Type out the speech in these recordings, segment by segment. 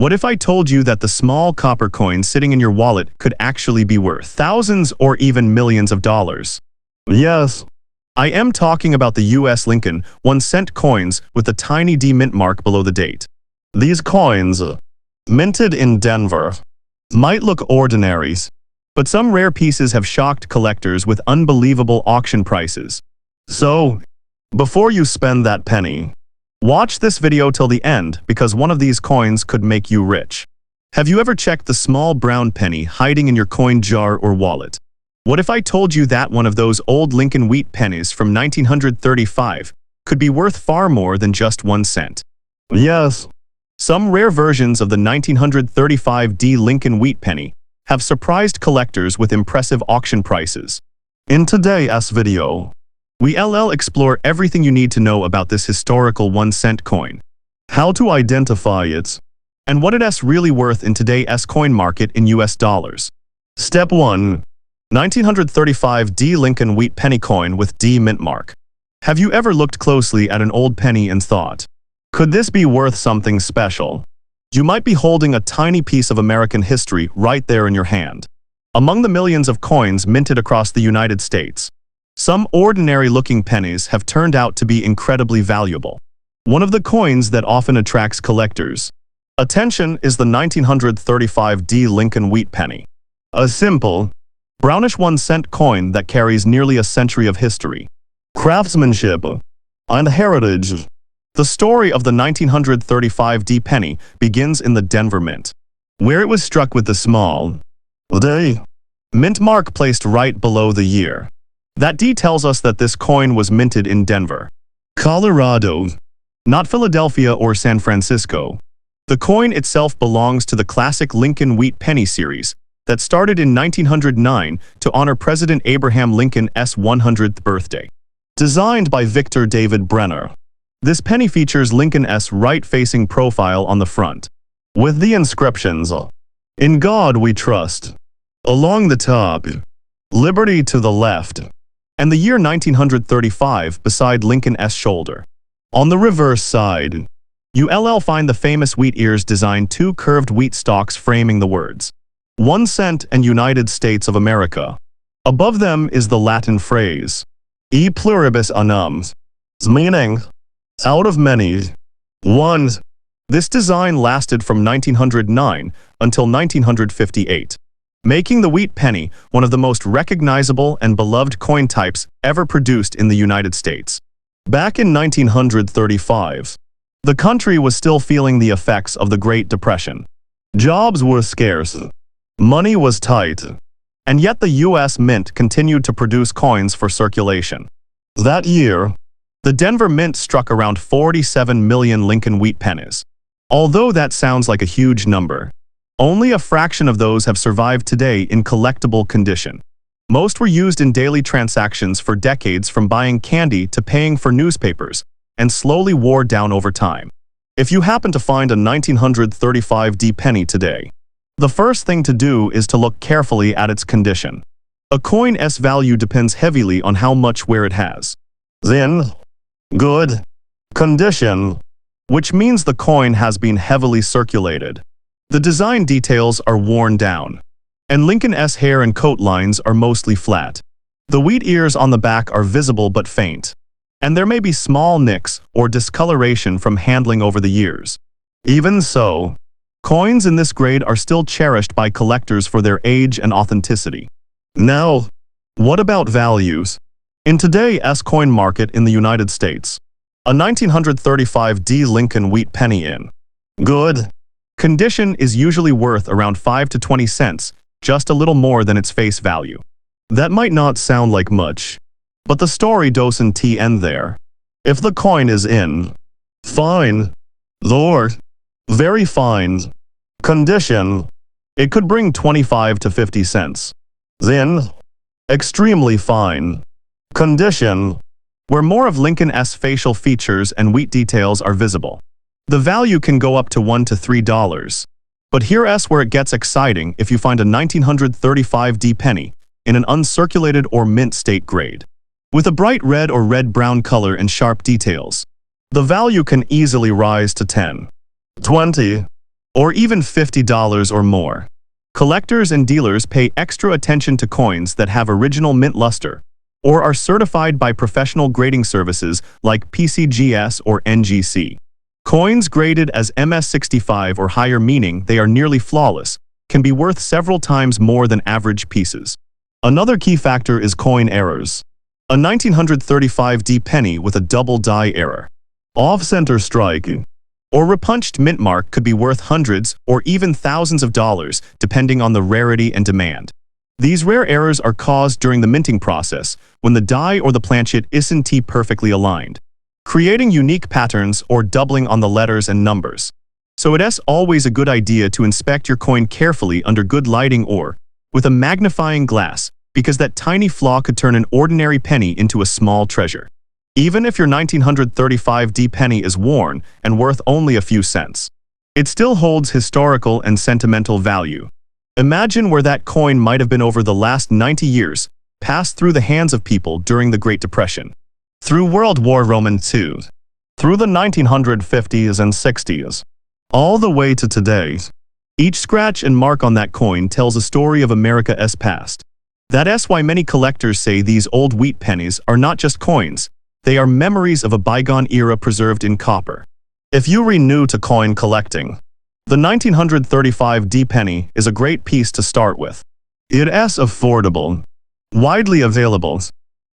What if I told you that the small copper coin sitting in your wallet could actually be worth thousands or even millions of dollars? Yes. I am talking about the US Lincoln 1-cent coins with the tiny D mint mark below the date. These coins, minted in Denver, might look ordinary, but some rare pieces have shocked collectors with unbelievable auction prices. So, before you spend that penny, watch this video till the end because one of these coins could make you rich. Have you ever checked the small brown penny hiding in your coin jar or wallet? What if I told you that one of those old Lincoln wheat pennies from 1935 could be worth far more than just 1 cent? Yes. Some rare versions of the 1935 D Lincoln wheat penny have surprised collectors with impressive auction prices. In today's video, we'll explore everything you need to know about this historical 1-cent coin, how to identify it, and what it's really worth in today's coin market in US dollars. Step 1. 1935 D Lincoln wheat penny coin with D mint mark. Have you ever looked closely at an old penny and thought, could this be worth something special? You might be holding a tiny piece of American history right there in your hand. Among the millions of coins minted across the United States, some ordinary-looking pennies have turned out to be incredibly valuable. One of the coins that often attracts collectors' attention is the 1935 D Lincoln wheat penny. A simple, brownish 1-cent coin that carries nearly a century of history, craftsmanship, and heritage. The story of the 1935 D penny begins in the Denver Mint, where it was struck with the small D mint mark placed right below the year. That D tells us that this coin was minted in Denver, Colorado, not Philadelphia or San Francisco. The coin itself belongs to the classic Lincoln wheat penny series that started in 1909 to honor President Abraham Lincoln's 100th birthday. Designed by Victor David Brenner, this penny features Lincoln's right-facing profile on the front, with the inscriptions, "In God We Trust," along the top, "Liberty" to the left, and the year 1935 beside Lincoln's shoulder. On the reverse side, you'll find the famous wheat ears design, 2 curved wheat stalks framing the words, 1 cent and United States of America. Above them is the Latin phrase, E pluribus unum, meaning, out of many, one. This design lasted from 1909 until 1958, making the wheat penny one of the most recognizable and beloved coin types ever produced in the United States. Back in 1935, the country was still feeling the effects of the Great Depression. Jobs were scarce, money was tight, and yet the US Mint continued to produce coins for circulation. That year, the Denver Mint struck around 47 million Lincoln wheat pennies. Although that sounds like a huge number, only a fraction of those have survived today in collectible condition. Most were used in daily transactions for decades, from buying candy to paying for newspapers, and slowly wore down over time. If you happen to find a 1935 D penny today, the first thing to do is to look carefully at its condition. A coin's value depends heavily on how much wear it has. Then, good condition, which means the coin has been heavily circulated. The design details are worn down, and Lincoln's hair and coat lines are mostly flat. The wheat ears on the back are visible but faint, and there may be small nicks or discoloration from handling over the years. Even so, coins in this grade are still cherished by collectors for their age and authenticity. Now, what about values? In today's coin market in the United States, a 1935 D Lincoln wheat penny in good condition is usually worth around 5 to 20 cents, just a little more than its face value. That might not sound like much, but the story doesn't end there. If the coin is in fine, or very fine condition, it could bring 25 to 50 cents. Then, extremely fine condition, where more of Lincoln's facial features and wheat details are visible, the value can go up to $1 to $3. But here's where it gets exciting if you find a 1935 D penny in an uncirculated or mint state grade, with a bright red or red-brown color and sharp details. The value can easily rise to $10, $20, or even $50 or more. Collectors and dealers pay extra attention to coins that have original mint luster, or are certified by professional grading services like PCGS or NGC. Coins graded as MS65 or higher, meaning they are nearly flawless, can be worth several times more than average pieces. Another key factor is coin errors. A 1935D penny with a double die error, off-center strike, or repunched mint mark could be worth hundreds or even thousands of dollars, depending on the rarity and demand. These rare errors are caused during the minting process, when the die or the planchet isn't perfectly aligned, creating unique patterns or doubling on the letters and numbers. So it's always a good idea to inspect your coin carefully under good lighting or with a magnifying glass, because that tiny flaw could turn an ordinary penny into a small treasure. Even if your 1935D penny is worn and worth only a few cents, it still holds historical and sentimental value. Imagine where that coin might have been over the last 90 years, passed through the hands of people during the Great Depression, through World War II, through the 1950s and 60s, all the way to today. Each scratch and mark on that coin tells a story of America's past. That's why many collectors say these old wheat pennies are not just coins, they are memories of a bygone era preserved in copper. If you're new to coin collecting, the 1935D penny is a great piece to start with. It's affordable, widely available,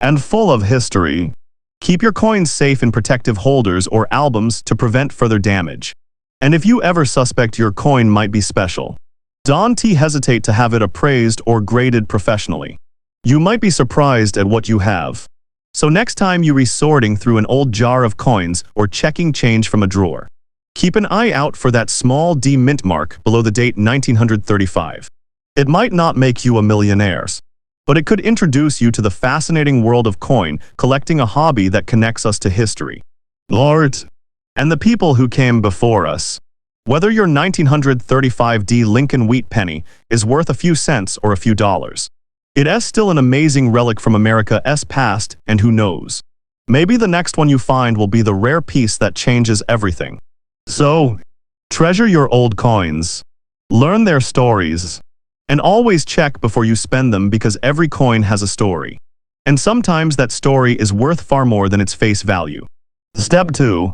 and full of history. Keep your coins safe in protective holders or albums to prevent further damage. And if you ever suspect your coin might be special, don't hesitate to have it appraised or graded professionally. You might be surprised at what you have. So next time you're sorting through an old jar of coins or checking change from a drawer, keep an eye out for that small D mint mark below the date 1935. It might not make you a millionaire, but it could introduce you to the fascinating world of coin collecting, a hobby that connects us to history, art, and the people who came before us. Whether your 1935D Lincoln wheat penny is worth a few cents or a few dollars, it's still an amazing relic from America's past, and who knows, maybe the next one you find will be the rare piece that changes everything. So, treasure your old coins, learn their stories, and always check before you spend them, because every coin has a story. And sometimes that story is worth far more than its face value. Step 2.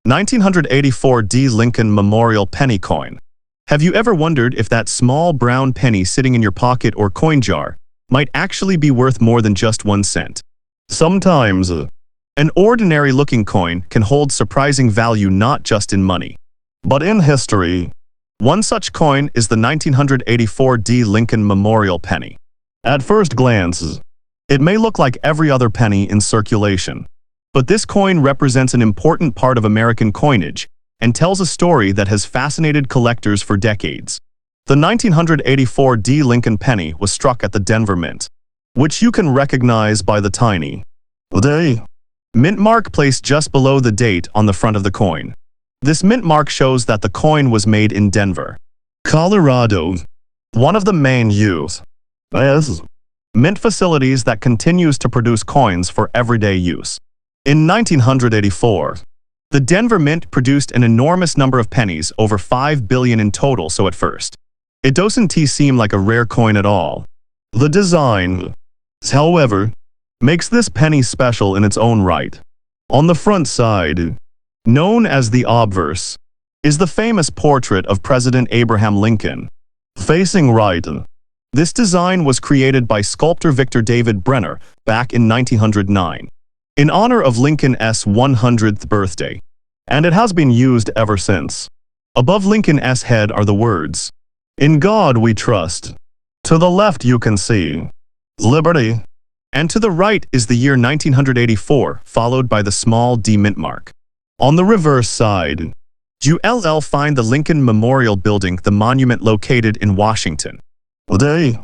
1984D Lincoln Memorial Penny Coin. Have you ever wondered if that small brown penny sitting in your pocket or coin jar might actually be worth more than just 1 cent? Sometimes, an ordinary-looking coin can hold surprising value, not just in money, but in history. One such coin is the 1984D Lincoln Memorial Penny. At first glance, it may look like every other penny in circulation, but this coin represents an important part of American coinage and tells a story that has fascinated collectors for decades. The 1984D Lincoln penny was struck at the Denver Mint, which you can recognize by the tiny D mint mark placed just below the date on the front of the coin. This mint mark shows that the coin was made in Denver, Colorado, one of the main U.S. mint facilities that continues to produce coins for everyday use. In 1984, the Denver Mint produced an enormous number of pennies, over 5 billion in total, so at first, it doesn't seem like a rare coin at all. The design, however, makes this penny special in its own right. On the front side, known as the obverse, is the famous portrait of President Abraham Lincoln, facing right. This design was created by sculptor Victor David Brenner back in 1909, in honor of Lincoln's 100th birthday, and it has been used ever since. Above Lincoln's head are the words, "In God we trust." To the left you can see liberty, and to the right is the year 1984, followed by the small D mint mark. On the reverse side, you'll find the Lincoln Memorial Building, the monument located in Washington, which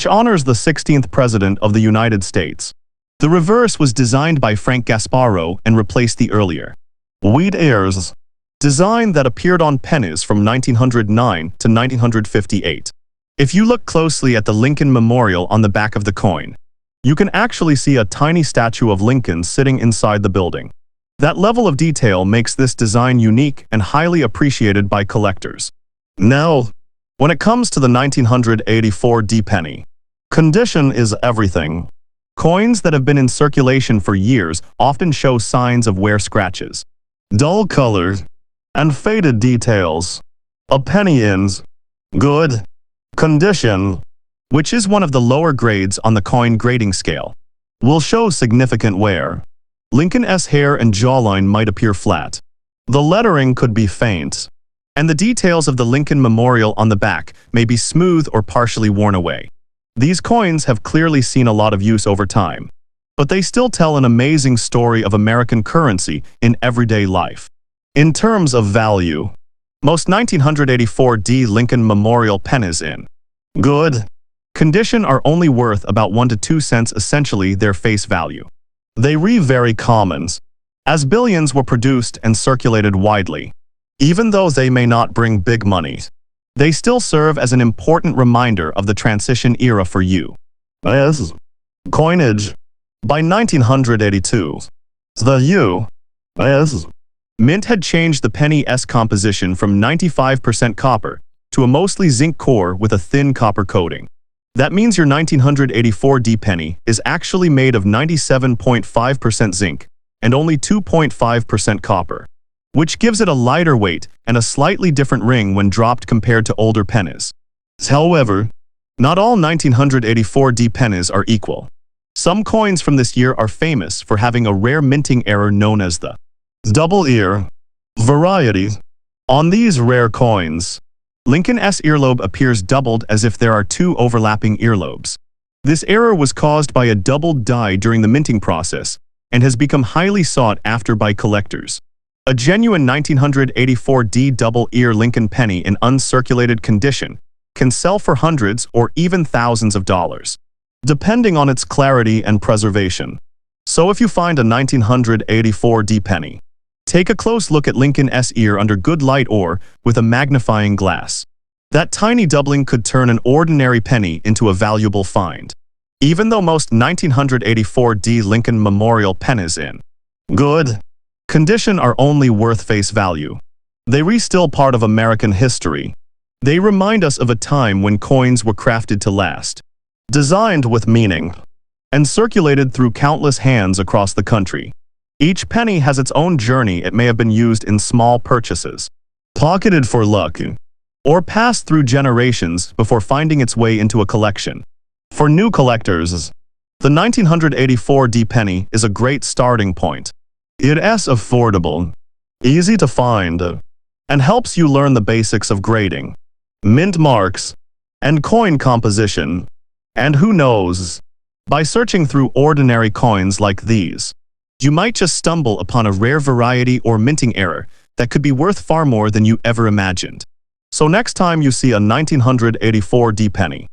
honors the 16th President of the United States. The reverse was designed by Frank Gasparro and replaced the earlier wheat ears design that appeared on pennies from 1909 to 1958. If you look closely at the Lincoln Memorial on the back of the coin, you can actually see a tiny statue of Lincoln sitting inside the building. That level of detail makes this design unique and highly appreciated by collectors. Now, when it comes to the 1984 D penny, condition is everything. Coins that have been in circulation for years often show signs of wear, scratches, dull color, and faded details. A penny in good condition, which is one of the lower grades on the coin grading scale, will show significant wear. Lincoln's hair and jawline might appear flat. The lettering could be faint, and the details of the Lincoln Memorial on the back may be smooth or partially worn away. These coins have clearly seen a lot of use over time, but they still tell an amazing story of American currency in everyday life. In terms of value, most 1984 D Lincoln Memorial pennies in good condition are only worth about 1 to 2 cents, essentially their face value. They are very common, as billions were produced and circulated widely. Even though they may not bring big money, they still serve as an important reminder of the transition era for U.S. coinage. By 1982, the U.S. Mint had changed the penny's composition from 95% copper to a mostly zinc core with a thin copper coating. That means your 1984 D penny is actually made of 97.5% zinc and only 2.5% copper, which gives it a lighter weight and a slightly different ring when dropped compared to older pennies. However, not all 1984 D pennies are equal. Some coins from this year are famous for having a rare minting error known as the double ear variety. On these rare coins, Lincoln's earlobe appears doubled as if there are two overlapping earlobes. This error was caused by a doubled die during the minting process and has become highly sought after by collectors. A genuine 1984 D double ear Lincoln penny in uncirculated condition can sell for hundreds or even thousands of dollars, depending on its clarity and preservation. So if you find a 1984 D penny, take a close look at Lincoln's ear under good light or with a magnifying glass. That tiny doubling could turn an ordinary penny into a valuable find. Even though most 1984 D Lincoln Memorial pennies in good condition are only worth face value, they are still part of American history. They remind us of a time when coins were crafted to last, designed with meaning, and circulated through countless hands across the country. Each penny has its own journey. It may have been used in small purchases, pocketed for luck, or passed through generations before finding its way into a collection. For new collectors, the 1984 D penny is a great starting point. It is affordable, easy to find, and helps you learn the basics of grading, mint marks, and coin composition. And who knows, by searching through ordinary coins like these, you might just stumble upon a rare variety or minting error that could be worth far more than you ever imagined. So next time you see a 1984 D penny,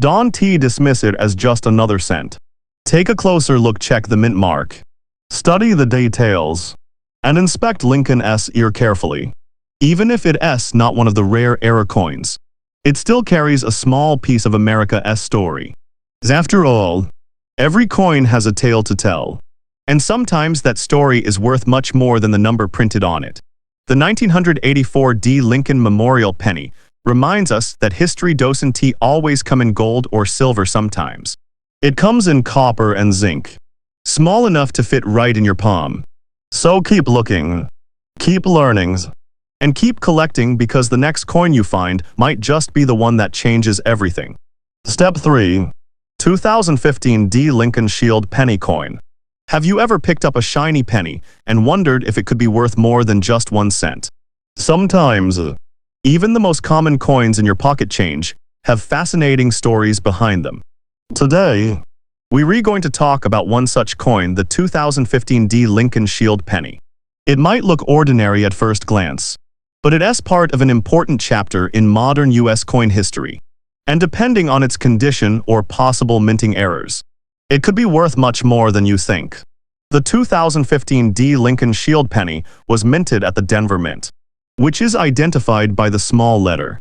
don't dismiss it as just another cent. Take a closer look, check the mint mark, study the details, and inspect Lincoln's ear carefully. Even if it's not one of the rare error coins, it still carries a small piece of America's story. After all, every coin has a tale to tell, and sometimes that story is worth much more than the number printed on it. The 1984 D Lincoln Memorial penny reminds us that history doesn't always come in gold or silver sometimes. It comes in copper and zinc, small enough to fit right in your palm. So keep looking, keep learning, and keep collecting, because the next coin you find might just be the one that changes everything. Step 3. 2015 D Lincoln Shield Penny Coin. Have you ever picked up a shiny penny and wondered if it could be worth more than just 1 cent? Sometimes, even the most common coins in your pocket change have fascinating stories behind them. Today, we're going to talk about one such coin, the 2015 D Lincoln Shield Penny. It might look ordinary at first glance, but it's part of an important chapter in modern U.S. coin history, and depending on its condition or possible minting errors, it could be worth much more than you think. The 2015 D Lincoln Shield Penny was minted at the Denver Mint, which is identified by the small letter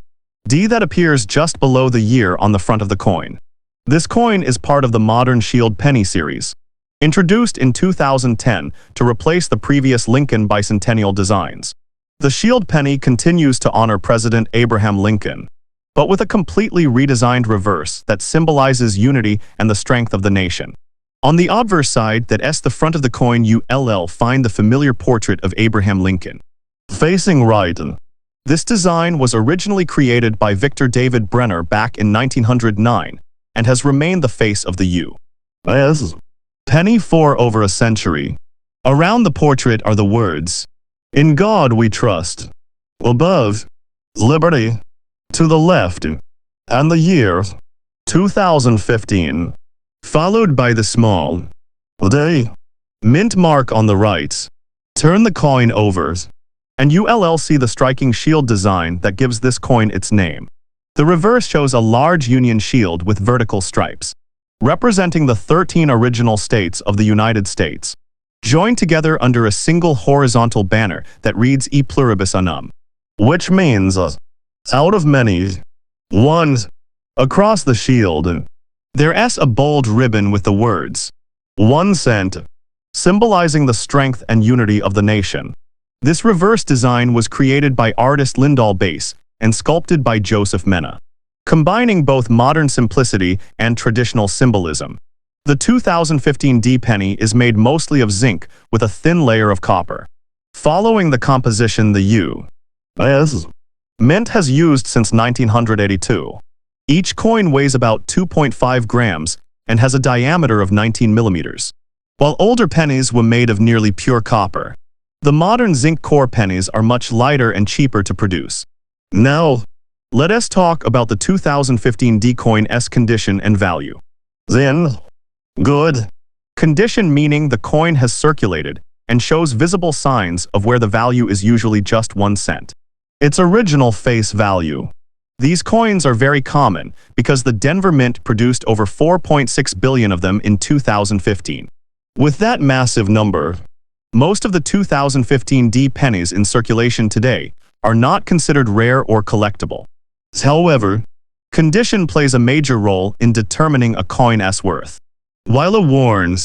D that appears just below the year on the front of the coin. This coin is part of the modern Shield Penny series, introduced in 2010 to replace the previous Lincoln bicentennial designs. The shield penny continues to honor President Abraham Lincoln, but with a completely redesigned reverse that symbolizes unity and the strength of the nation. On the obverse side, the front of the coin you'll find the familiar portrait of Abraham Lincoln. Facing right. This design was originally created by Victor David Brenner back in 1909 and has remained the face of the U.S. penny for over a century. Around the portrait are the words, "In God we trust," above, "Liberty," to the left, and the year 2015, followed by the small "D" mint mark on the right. Turn the coin over, and you'll see the striking shield design that gives this coin its name. The reverse shows a large Union shield with vertical stripes, representing the 13 original states of the United States, joined together under a single horizontal banner that reads E pluribus unum, which means, out of many, one. Across the shield, there's a bold ribbon with the words, 1 cent, symbolizing the strength and unity of the nation. This reverse design was created by artist Lyndall Bass and sculpted by Joseph Mena, combining both modern simplicity and traditional symbolism. The 2015 D penny is made mostly of zinc with a thin layer of copper. Following the composition the U.S. Mint has used since 1982. Each coin weighs about 2.5 grams and has a diameter of 19 millimeters. While older pennies were made of nearly pure copper, the modern zinc core pennies are much lighter and cheaper to produce. Now, let us talk about the 2015 D coin's condition and value. In good condition, meaning the coin has circulated and shows visible signs of where the value is usually just 1 cent. Its original face value. These coins are very common because the Denver Mint produced over 4.6 billion of them in 2015. With that massive number, most of the 2015 D pennies in circulation today are not considered rare or collectible. However, condition plays a major role in determining a coin's worth. While a worn,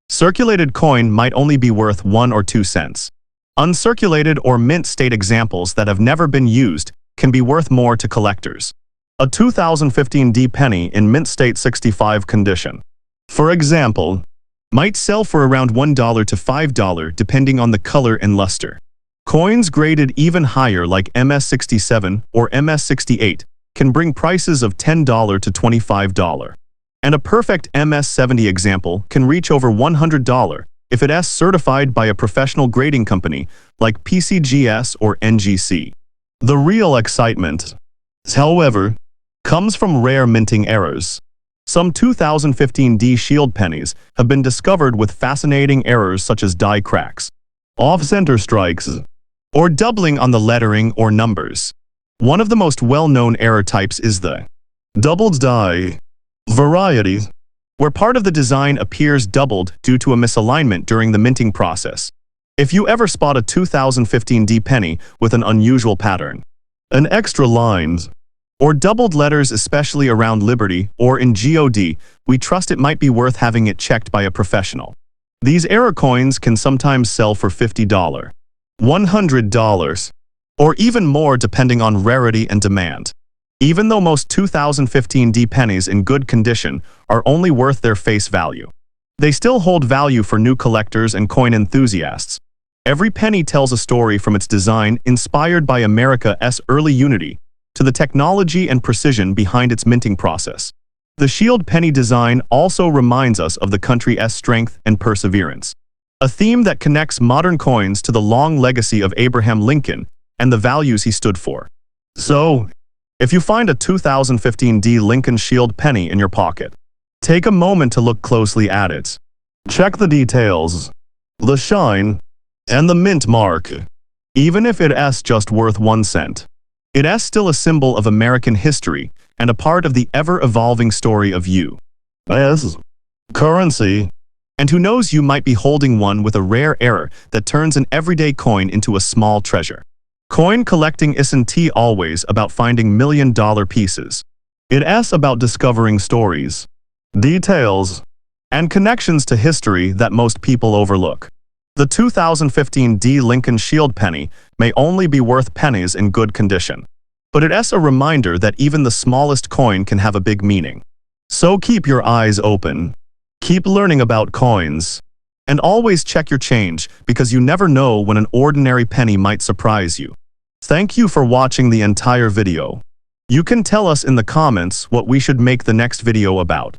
circulated coin might only be worth 1 or 2 cents, uncirculated or mint state examples that have never been used can be worth more to collectors. A 2015 D penny in mint state 65 condition, for example, might sell for around $1 to $5 depending on the color and luster. Coins graded even higher like MS-67 or MS-68 can bring prices of $10 to $25. And a perfect MS-70 example can reach over $100 if it is certified by a professional grading company like PCGS or NGC. The real excitement, however, comes from rare minting errors. Some 2015 D shield pennies have been discovered with fascinating errors such as die cracks, off-center strikes, or doubling on the lettering or numbers. One of the most well-known error types is the doubled die variety, where part of the design appears doubled due to a misalignment during the minting process. If you ever spot a 2015 D penny with an unusual pattern, an extra lines, or doubled letters, especially around Liberty or in God, we trust it might be worth having it checked by a professional. These error coins can sometimes sell for $50, $100, or even more depending on rarity and demand. Even though most 2015 D pennies in good condition are only worth their face value, they still hold value for new collectors and coin enthusiasts. Every penny tells a story, from its design inspired by America's early unity to the technology and precision behind its minting process. The shield penny design also reminds us of the country's strength and perseverance, a theme that connects modern coins to the long legacy of Abraham Lincoln and the values he stood for. So, if you find a 2015 D Lincoln shield penny in your pocket, take a moment to look closely at it. Check the details, the shine, and the mint mark. Even if it's just worth 1 cent, it's still a symbol of American history and a part of the ever-evolving story of U.S. currency. And who knows, you might be holding one with a rare error that turns an everyday coin into a small treasure. Coin collecting isn't always about finding million-dollar pieces. It's about discovering stories, details, and connections to history that most people overlook. The 2015 D Lincoln Shield penny may only be worth pennies in good condition, but it's a reminder that even the smallest coin can have a big meaning. So keep your eyes open, keep learning about coins, and always check your change because you never know when an ordinary penny might surprise you. Thank you for watching the entire video. You can tell us in the comments what we should make the next video about.